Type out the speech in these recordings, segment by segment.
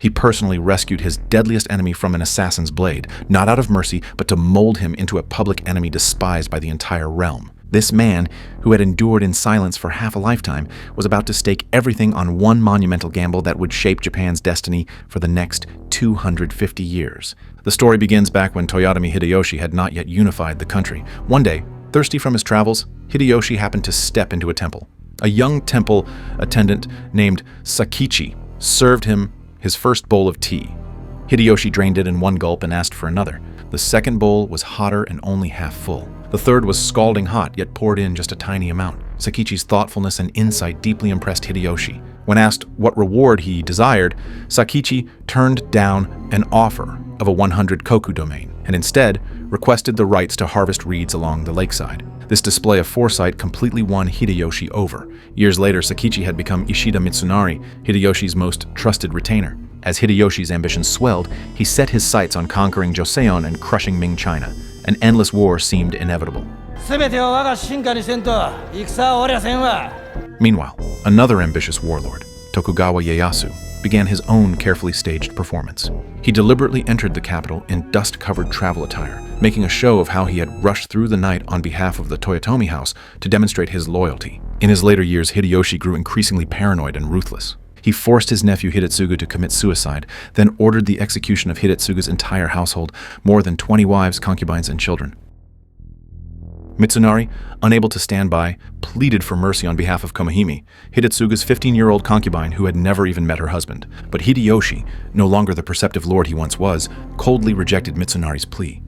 He personally rescued his deadliest enemy from an assassin's blade, not out of mercy, but to mold him into a public enemy despised by the entire realm. This man, who had endured in silence for half a lifetime, was about to stake everything on one monumental gamble that would shape Japan's destiny for the next 250 years. The story begins back when Toyotomi Hideyoshi had not yet unified the country. One day, thirsty from his travels, Hideyoshi happened to step into a temple. A young temple attendant named Sakichi served him his first bowl of tea. Hideyoshi drained it in one gulp and asked for another. The second bowl was hotter and only half full. The third was scalding hot, yet poured in just a tiny amount. Sakichi's thoughtfulness and insight deeply impressed Hideyoshi. When asked what reward he desired, Sakichi turned down an offer of a 100 koku domain, and instead requested the rights to harvest reeds along the lakeside. This display of foresight completely won Hideyoshi over. Years later, Sakichi had become Ishida Mitsunari, Hideyoshi's most trusted retainer. As Hideyoshi's ambitions swelled, he set his sights on conquering Joseon and crushing Ming China. An endless war seemed inevitable. Meanwhile, another ambitious warlord, Tokugawa Ieyasu, began his own carefully staged performance. He deliberately entered the capital in dust-covered travel attire, making a show of how he had rushed through the night on behalf of the Toyotomi house to demonstrate his loyalty. In his later years, Hideyoshi grew increasingly paranoid and ruthless. He forced his nephew Hidetsugu to commit suicide, then ordered the execution of Hidetsugu's entire household, more than 20 wives, concubines, and children. Mitsunari, unable to stand by, pleaded for mercy on behalf of Komahime, Hidetsugu's 15-year-old concubine who had never even met her husband. But Hideyoshi, no longer the perceptive lord he once was, coldly rejected Mitsunari's plea.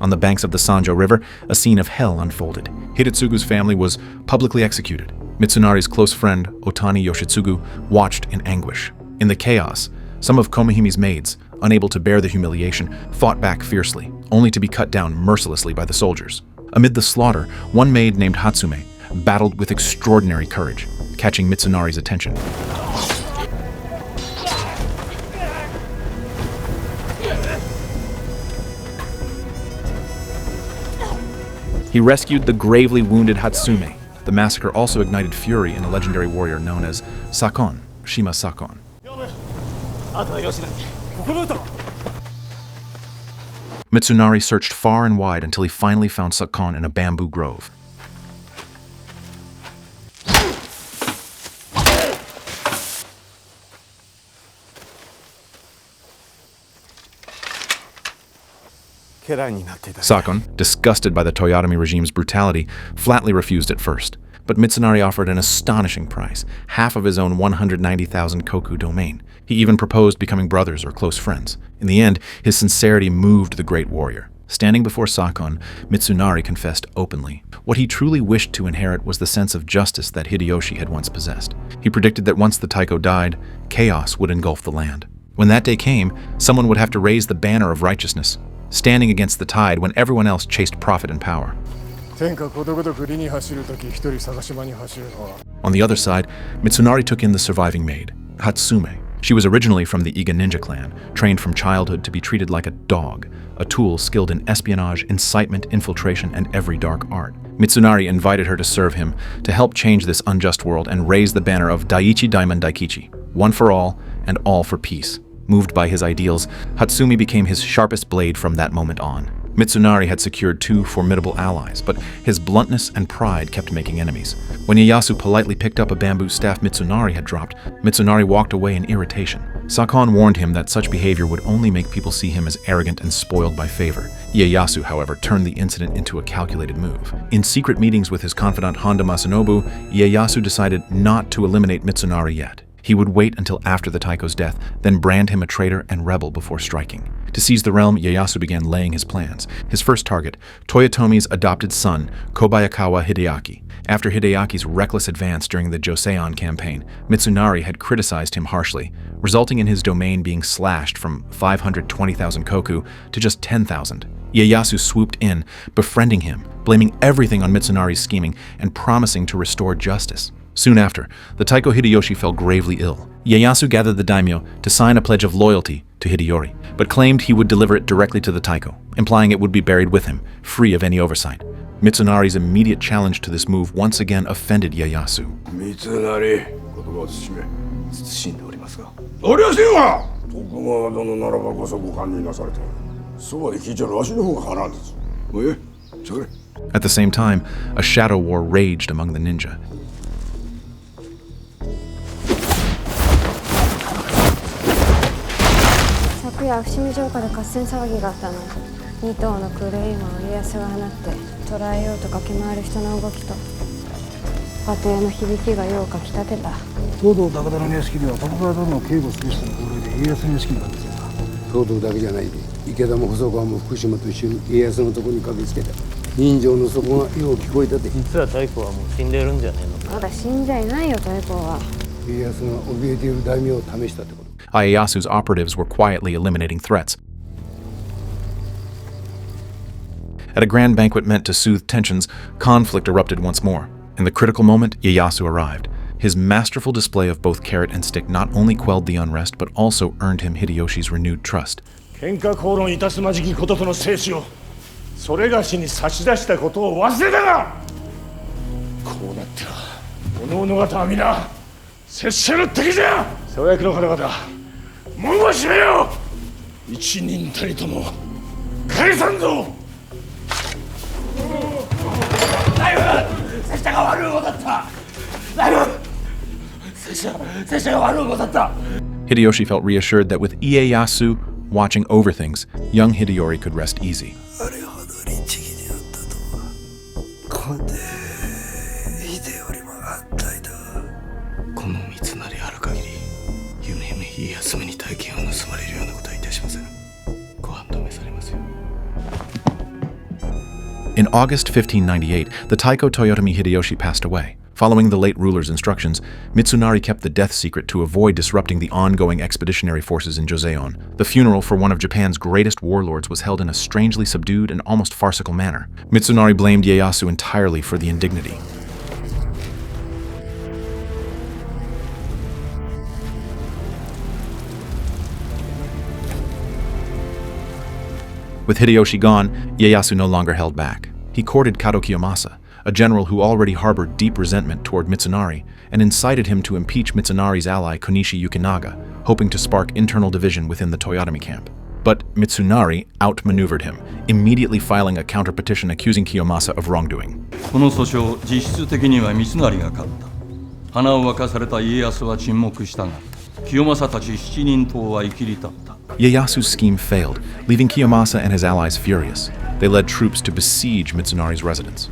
On the banks of the Sanjo River, a scene of hell unfolded. Hidetsugu's family was publicly executed. Mitsunari's close friend, Otani Yoshitsugu, watched in anguish. In the chaos, some of Komahime's maids, unable to bear the humiliation, fought back fiercely, only to be cut down mercilessly by the soldiers. Amid the slaughter, one maid named Hatsume battled with extraordinary courage, catching Mitsunari's attention. He rescued the gravely wounded Hatsume. The massacre also ignited fury in a legendary warrior known as Sakon, Shima Sakon. Mitsunari searched far and wide until he finally found Sakon in a bamboo grove. Sakon, disgusted by the Toyotomi regime's brutality, flatly refused at first. But Mitsunari offered an astonishing price, half of his own 190,000 koku domain. He even proposed becoming brothers or close friends. In the end, his sincerity moved the great warrior. Standing before Sakon, Mitsunari confessed openly. What he truly wished to inherit was the sense of justice that Hideyoshi had once possessed. He predicted that once the Taiko died, chaos would engulf the land. When that day came, someone would have to raise the banner of righteousness, standing against the tide when everyone else chased profit and power. On the other side, Mitsunari took in the surviving maid, Hatsume. She was originally from the Iga ninja clan, trained from childhood to be treated like a dog, a tool skilled in espionage, incitement, infiltration, and every dark art. Mitsunari invited her to serve him, to help change this unjust world and raise the banner of Daiichi Daimon Daikichi, one for all and all for peace. Moved by his ideals, Hatsume became his sharpest blade from that moment on. Mitsunari had secured two formidable allies, but his bluntness and pride kept making enemies. When Ieyasu politely picked up a bamboo staff Mitsunari had dropped, Mitsunari walked away in irritation. Sakon warned him that such behavior would only make people see him as arrogant and spoiled by favor. Ieyasu, however, turned the incident into a calculated move. In secret meetings with his confidant Honda Masanobu, Ieyasu decided not to eliminate Mitsunari yet. He would wait until after the Taiko's death, then brand him a traitor and rebel before striking. To seize the realm, Ieyasu began laying his plans. His first target, Toyotomi's adopted son, Kobayakawa Hideaki. After Hideaki's reckless advance during the Joseon campaign, Mitsunari had criticized him harshly, resulting in his domain being slashed from 520,000 koku to just 10,000. Ieyasu swooped in, befriending him, blaming everything on Mitsunari's scheming and promising to restore justice. Soon after, the Taiko Hideyoshi fell gravely ill. Ieyasu gathered the daimyo to sign a pledge of loyalty to Hideyori, but claimed he would deliver it directly to the Taiko, implying it would be buried with him, free of any oversight. Mitsunari's immediate challenge to this move once again offended Ieyasu. Mitsunari, 言葉を慎め、慎んでおりますが。そりゃせんわ。徳川殿ならばこそご堪忍なされておる。そばで聞いちゃるわしの方が腹立つ。おい、しゃべれ。At the same time, a shadow war raged among the ninja. 昨夜伏見城下で合戦騒ぎがあったの。2頭の狂い馬を家康が放って捕らえようと駆け回る人の動きと馬蹄の響きがようかき立てた。東堂高田の屋敷では徳川殿の警護すべしとの号令で家康の屋敷になっていた。東堂だけじゃないで、池田も細川も福島と一緒に家康のとこに駆けつけた。人情の底がよう聞こえたで。実は太閤はもう死んでるんじゃねえの。まだ死んじゃいないよ太閤は。家康が怯えている大名を試したってこと。Ieyasu's operatives were quietly eliminating threats. At a grand banquet meant to soothe tensions, conflict erupted once more. In the critical moment, Ieyasu arrived. His masterful display of both carrot and stick not only quelled the unrest, but also earned him Hideyoshi's renewed trust. 喧嘩口論いたすまじきこととの生死をそれがしに差し出したことを忘れたが、こうなってはおのおの方は皆拙者の敵じゃ。諸役の方々、門は閉めよう。一人たりとも返さんぞ。大夫、拙者が悪い子だった。大夫、拙者が悪い子だった。 Hideyoshi felt reassured that with Ieyasu watching over things, young Hideyori could rest easy. この三成ある限り、夢家康めに大金を盗まれるようなことはいたしません。ご判断されますよ。 In August 1598, the Taiko Toyotomi Hideyoshi passed away. Following the late ruler's instructions, Mitsunari kept the death secret to avoid disrupting the ongoing expeditionary forces in Joseon. The funeral for one of Japan's greatest warlords was held in a strangely subdued and almost farcical manner. Mitsunari blamed Ieyasu entirely for the indignity. With Hideyoshi gone, Ieyasu no longer held back. He courted Kado Kiyomasa, a general who already harbored deep resentment toward Mitsunari, and incited him to impeach Mitsunari's ally Konishi Yukinaga, hoping to spark internal division within the Toyotomi camp. But Mitsunari outmaneuvered him, immediately filing a counter-petition accusing Kiyomasa of wrongdoing. この訴訟、実質的には三成が勝った。花を沸かされた家康は沈黙したが、清正たち7人党は生きり立った。 Ieyasu's scheme failed, leaving Kiyomasa and his allies furious. They led troops to besiege Mitsunari's residence.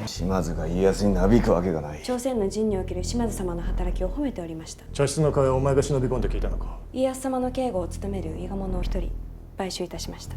島津が家康になびくわけがない。朝鮮の陣における島津様の働きを褒めておりました。茶室の会はお前が忍び込んで聞いたのか。家康様の警護を務める伊賀者を一人買収いたしました。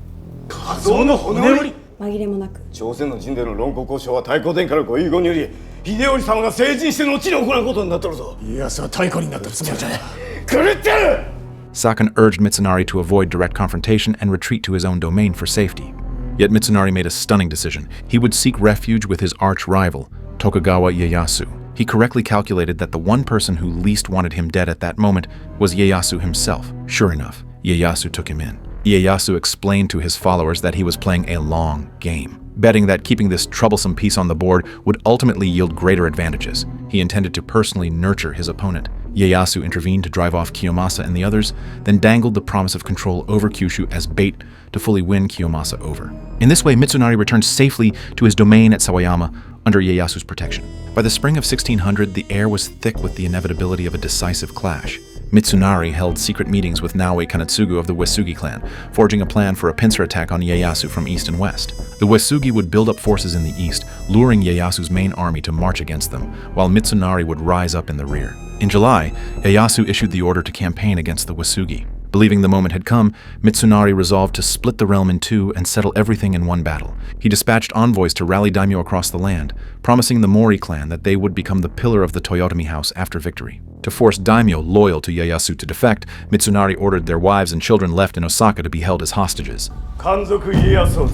画像の骨折り。紛れもなく朝鮮の陣での論国交渉は太閤殿下のご遺言により秀頼様が成人して後に行うことになっとるぞ。家康は太閤になったつもりじゃねえ。狂ってる。 Sakan urged Mitsunari to avoid direct confrontation and retreat to his own domain for safety. Yet Mitsunari made a stunning decision. He would seek refuge with his arch-rival, Tokugawa Ieyasu. He correctly calculated that the one person who least wanted him dead at that moment was Ieyasu himself. Sure enough, Ieyasu took him in. Ieyasu explained to his followers that he was playing a long game, betting that keeping this troublesome piece on the board would ultimately yield greater advantages. He intended to personally nurture his opponent. Ieyasu intervened to drive off Kiyomasa and the others, then dangled the promise of control over Kyushu as bait to fully win Kiyomasa over. In this way, Mitsunari returned safely to his domain at Sawayama under Ieyasu's protection. By the spring of 1600, the air was thick with the inevitability of a decisive clash. Mitsunari held secret meetings with Naoe Kanetsugu of the Uesugi clan, forging a plan for a pincer attack on Ieyasu from east and west. The Uesugi would build up forces in the east, luring Ieyasu's main army to march against them, while Mitsunari would rise up in the rear. In July, Ieyasu issued the order to campaign against the Uesugi. Believing the moment had come, Mitsunari resolved to split the realm in two and settle everything in one battle. He dispatched envoys to rally daimyo across the land, promising the Mori clan that they would become the pillar of the Toyotomi house after victory. To force daimyo loyal to Ieyasu to defect, Mitsunari ordered their wives and children left in Osaka to be held as hostages. 奸賊家康を撃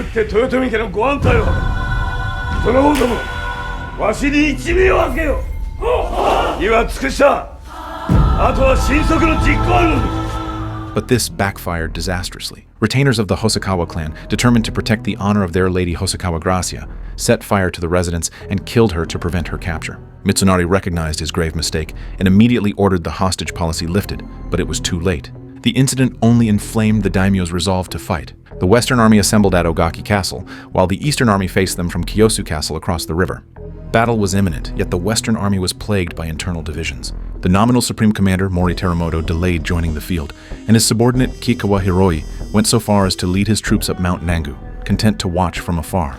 って豊臣家のご安泰をその方どもわしに一命を預けよ義は尽くしたあとは神速の実行のみ But this backfired disastrously. Retainers of the Hosokawa clan, determined to protect the honor of their lady Hosokawa Gracia, set fire to the residence and killed her to prevent her capture. Mitsunari recognized his grave mistake and immediately ordered the hostage policy lifted, but it was too late. The incident only inflamed the daimyo's resolve to fight. The Western army assembled at Ogaki Castle, while the Eastern army faced them from Kiyosu Castle across the river. Battle was imminent, yet the Western army was plagued by internal divisions. The nominal supreme commander, Mori Teramoto, delayed joining the field, and his subordinate, Kikawa Hiroi, went so far as to lead his troops up Mount Nangu, content to watch from afar.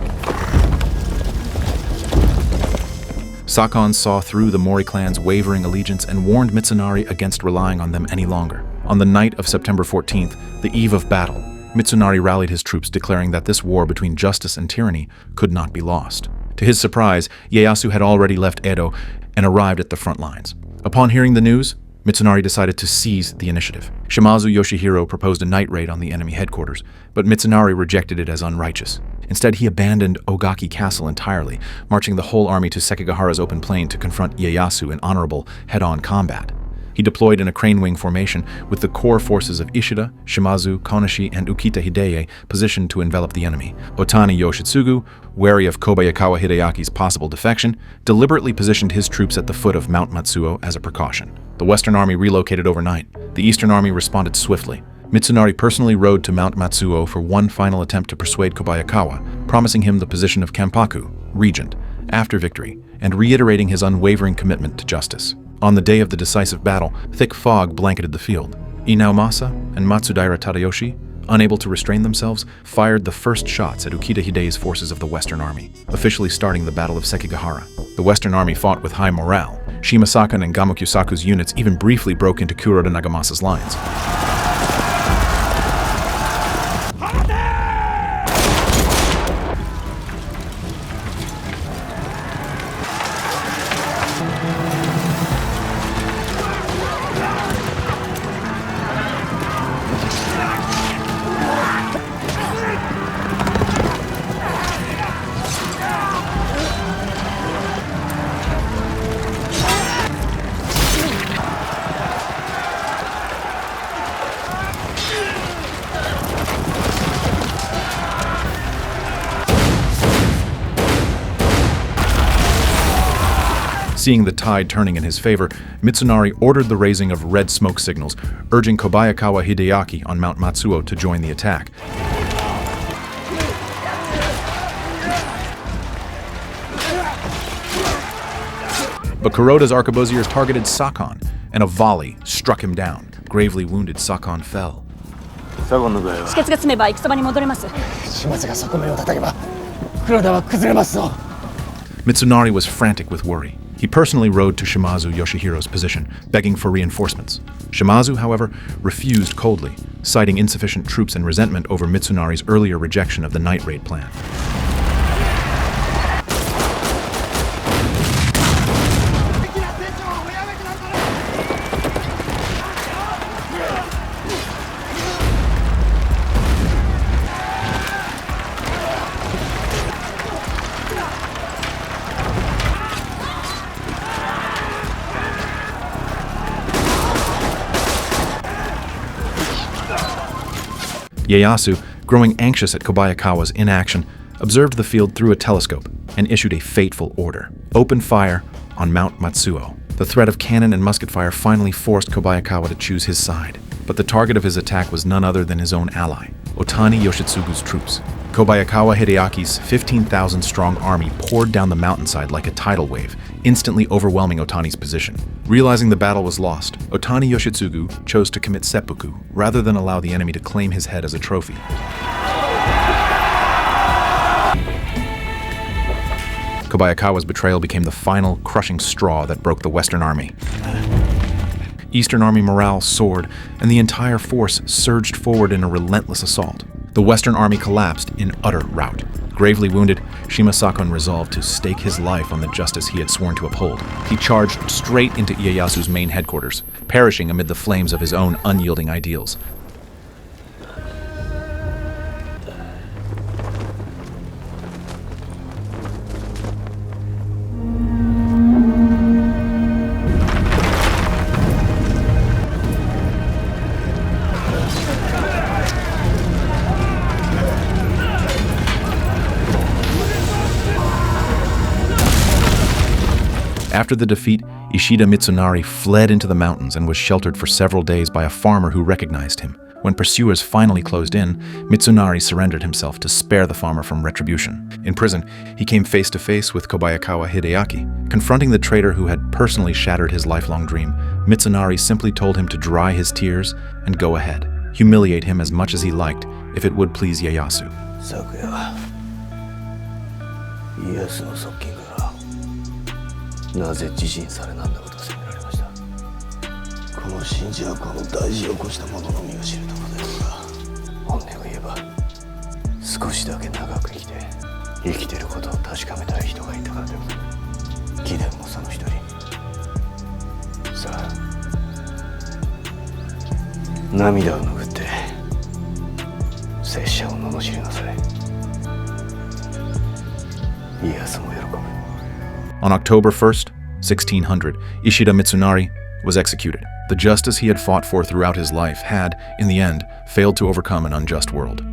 Sakon saw through the Mori clan's wavering allegiance and warned Mitsunari against relying on them any longer. On the night of September 14th, the eve of battle, Mitsunari rallied his troops, declaring that this war between justice and tyranny could not be lost. To his surprise, Ieyasu had already left Edo and arrived at the front lines. Upon hearing the news, Mitsunari decided to seize the initiative. Shimazu Yoshihiro proposed a night raid on the enemy headquarters, but Mitsunari rejected it as unrighteous. Instead, he abandoned Ogaki Castle entirely, marching the whole army to Sekigahara's open plain to confront Ieyasu in honorable, head-on combat. He deployed in a crane wing formation with the core forces of Ishida, Shimazu, Konoshi, and Ukita Hideye positioned to envelop the enemy. Otani Yoshitsugu, wary of Kobayakawa Hideyaki's possible defection, deliberately positioned his troops at the foot of Mount Matsuo as a precaution. The Western army relocated overnight. The Eastern army responded swiftly. Mitsunari personally rode to Mount Matsuo for one final attempt to persuade Kobayakawa, promising him the position of Kampaku, regent, after victory, and reiterating his unwavering commitment to justice. On the day of the decisive battle, thick fog blanketed the field. Inaomasa and Matsudaira Tadayoshi, unable to restrain themselves, fired the first shots at Ukita Hideye's forces of the Western Army, officially starting the Battle of Sekigahara. The Western Army fought with high morale. Shimasakan and Gamokyusaku's units even briefly broke into Kuroda Nagamasa's lines. Seeing the tide turning in his favor, Mitsunari ordered the raising of red smoke signals, urging Kobayakawa Hideaki on Mount Matsuo to join the attack. But Kuroda's arquebusiers targeted Sakon, and a volley struck him down. Gravely wounded, Sakon fell. 止血が済めば戦場に戻れます。始末が側面を叩けば黒田は崩れますぞ。 Mitsunari was frantic with worry. He personally rode to Shimazu Yoshihiro's position, begging for reinforcements. Shimazu, however, refused coldly, citing insufficient troops and resentment over Mitsunari's earlier rejection of the night raid plan. Ieyasu, growing anxious at Kobayakawa's inaction, observed the field through a telescope and issued a fateful order: open fire on Mount Matsuo. The threat of cannon and musket fire finally forced Kobayakawa to choose his side, but the target of his attack was none other than his own ally, Otani Yoshitsugu's troops. Kobayakawa Hideyaki's 15,000-strong army poured down the mountainside like a tidal wave, instantly overwhelming Otani's position. Realizing the battle was lost, Otani Yoshitsugu chose to commit seppuku rather than allow the enemy to claim his head as a trophy. Kobayakawa's betrayal became the final crushing straw that broke the Western Army. Eastern Army morale soared, and the entire force surged forward in a relentless assault. The Western Army collapsed in utter rout. Gravely wounded, Shimasakon resolved to stake his life on the justice he had sworn to uphold. He charged straight into Ieyasu's main headquarters, perishing amid the flames of his own unyielding ideals. After the defeat, Ishida Mitsunari fled into the mountains and was sheltered for several days by a farmer who recognized him. When pursuers finally closed in, Mitsunari surrendered himself to spare the farmer from retribution. In prison, he came face to face with Kobayakawa Hideyoshi. Confronting the traitor who had personally shattered his lifelong dream, Mitsunari simply told him to dry his tears and go ahead, humiliate him as much as he liked if it would please Ieyasu. On October 1st, 1600, Ishida Mitsunari was executed. The justice he had fought for throughout his life had, in the end, failed to overcome an unjust world.